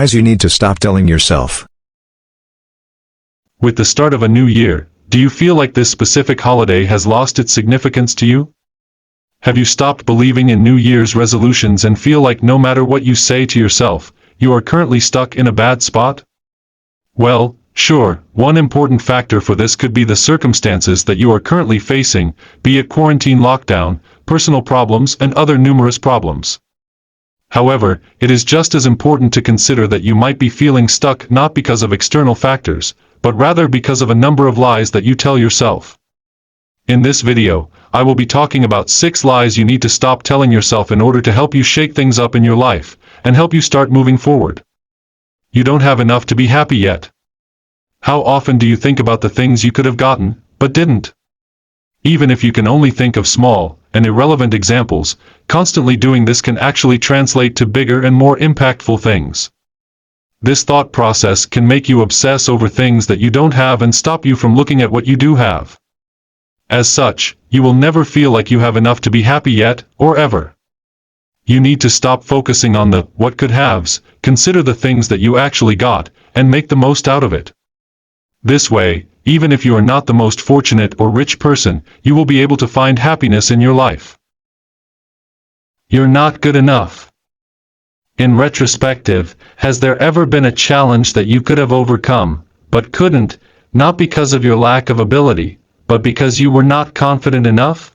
Lies you need to stop telling yourself. With the start of a new year, do you feel like this specific holiday has lost its significance to you? Have you stopped believing in New Year's resolutions and feel like no matter what you say to yourself, you are currently stuck in a bad spot? Well, sure, one important factor for this could be the circumstances that you are currently facing, be it quarantine lockdown, personal problems, and other numerous problems. However, it is just as important to consider that you might be feeling stuck not because of external factors, but rather because of a number of lies that you tell yourself. In this video, I will be talking about 6 lies you need to stop telling yourself in order to help you shake things up in your life, and help you start moving forward. You don't have enough to be happy yet. How often do you think about the things you could have gotten, but didn't? Even if you can only think of small and irrelevant examples, constantly doing this can actually translate to bigger and more impactful things. This thought process can make you obsess over things that you don't have and stop you from looking at what you do have. As such, you will never feel like you have enough to be happy yet, or ever. You need to stop focusing on the what could haves, consider the things that you actually got, and make the most out of it. This way, even if you are not the most fortunate or rich person, you will be able to find happiness in your life. You're not good enough. In retrospective, has there ever been a challenge that you could have overcome, but couldn't, not because of your lack of ability, but because you were not confident enough?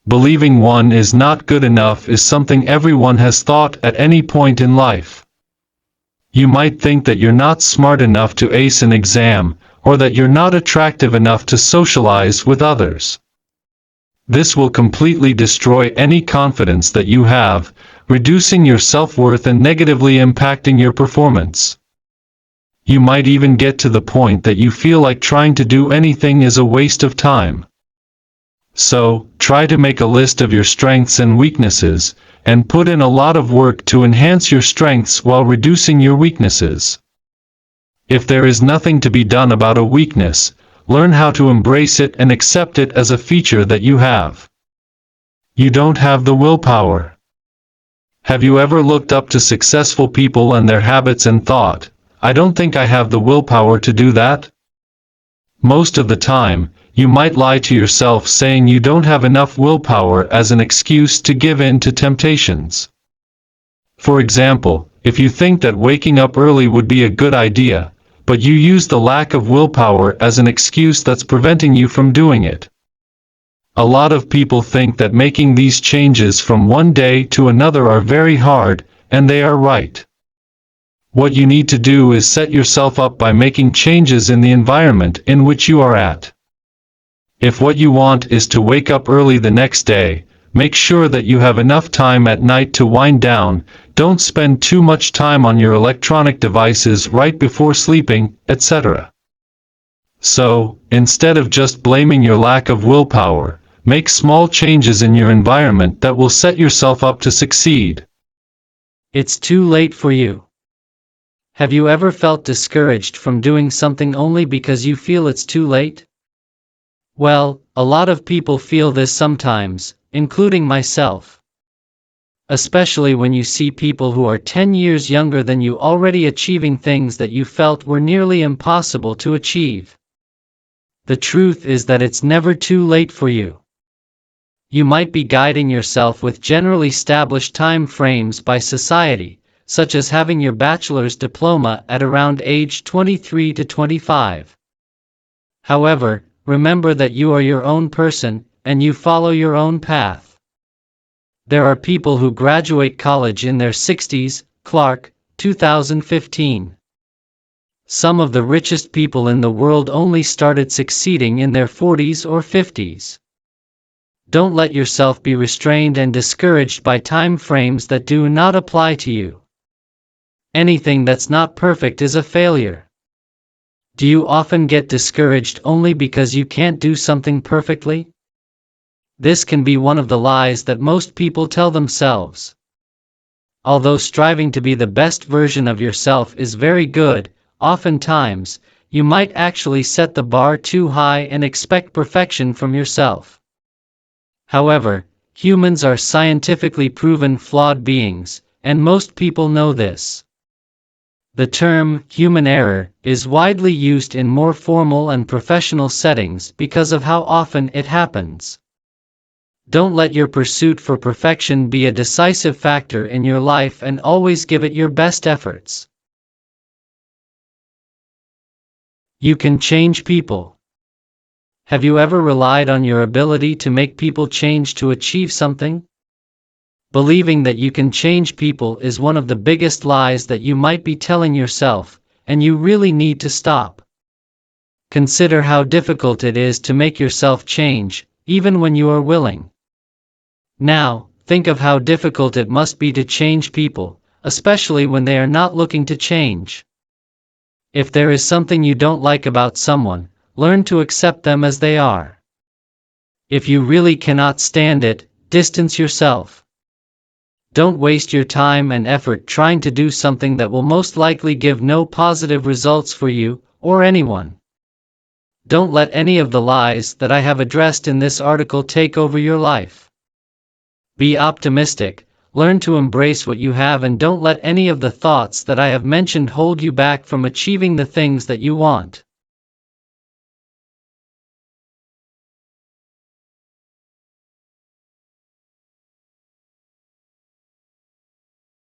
Believing one is not good enough is something everyone has thought at any point in life. You might think that you're not smart enough to ace an exam, or that you're not attractive enough to socialize with others. This will completely destroy any confidence that you have, reducing your self-worth and negatively impacting your performance. You might even get to the point that you feel like trying to do anything is a waste of time. So, try to make a list of your strengths and weaknesses, and put in a lot of work to enhance your strengths while reducing your weaknesses. If there is nothing to be done about a weakness, learn how to embrace it and accept it as a feature that you have. You don't have the willpower. Have you ever looked up to successful people and their habits and thought, I don't think I have the willpower to do that? Most of the time, you might lie to yourself saying you don't have enough willpower as an excuse to give in to temptations. For example, if you think that waking up early would be a good idea, but you use the lack of willpower as an excuse that's preventing you from doing it. A lot of people think that making these changes from one day to another are very hard, and they are right. What you need to do is set yourself up by making changes in the environment in which you are at. If what you want is to wake up early the next day, make sure that you have enough time at night to wind down, don't spend too much time on your electronic devices right before sleeping, etc. So, instead of just blaming your lack of willpower, make small changes in your environment that will set yourself up to succeed. It's too late for you. Have you ever felt discouraged from doing something only because you feel it's too late? Well, a lot of people feel this sometimes, including myself. Especially when you see people who are 10 years younger than you already achieving things that you felt were nearly impossible to achieve. The truth is that it's never too late for you. You might be guiding yourself with generally established time frames by society, such as having your bachelor's diploma at around age 23 to 25. However, remember that you are your own person, and you follow your own path. There are people who graduate college in their 60s, Clark, 2015. Some of the richest people in the world only started succeeding in their 40s or 50s. Don't let yourself be restrained and discouraged by time frames that do not apply to you. Anything that's not perfect is a failure. Do you often get discouraged only because you can't do something perfectly? This can be one of the lies that most people tell themselves. Although striving to be the best version of yourself is very good, oftentimes, you might actually set the bar too high and expect perfection from yourself. However, humans are scientifically proven flawed beings, and most people know this. The term human error is widely used in more formal and professional settings because of how often it happens. Don't let your pursuit for perfection be a decisive factor in your life, and always give it your best efforts. You can change people. Have you ever relied on your ability to make people change to achieve something? Believing that you can change people is one of the biggest lies that you might be telling yourself, and you really need to stop. Consider how difficult it is to make yourself change, even when you are willing. Now, think of how difficult it must be to change people, especially when they are not looking to change. If there is something you don't like about someone, learn to accept them as they are. If you really cannot stand it, distance yourself. Don't waste your time and effort trying to do something that will most likely give no positive results for you or anyone. Don't let any of the lies that I have addressed in this article take over your life. Be optimistic, learn to embrace what you have, and don't let any of the thoughts that I have mentioned hold you back from achieving the things that you want.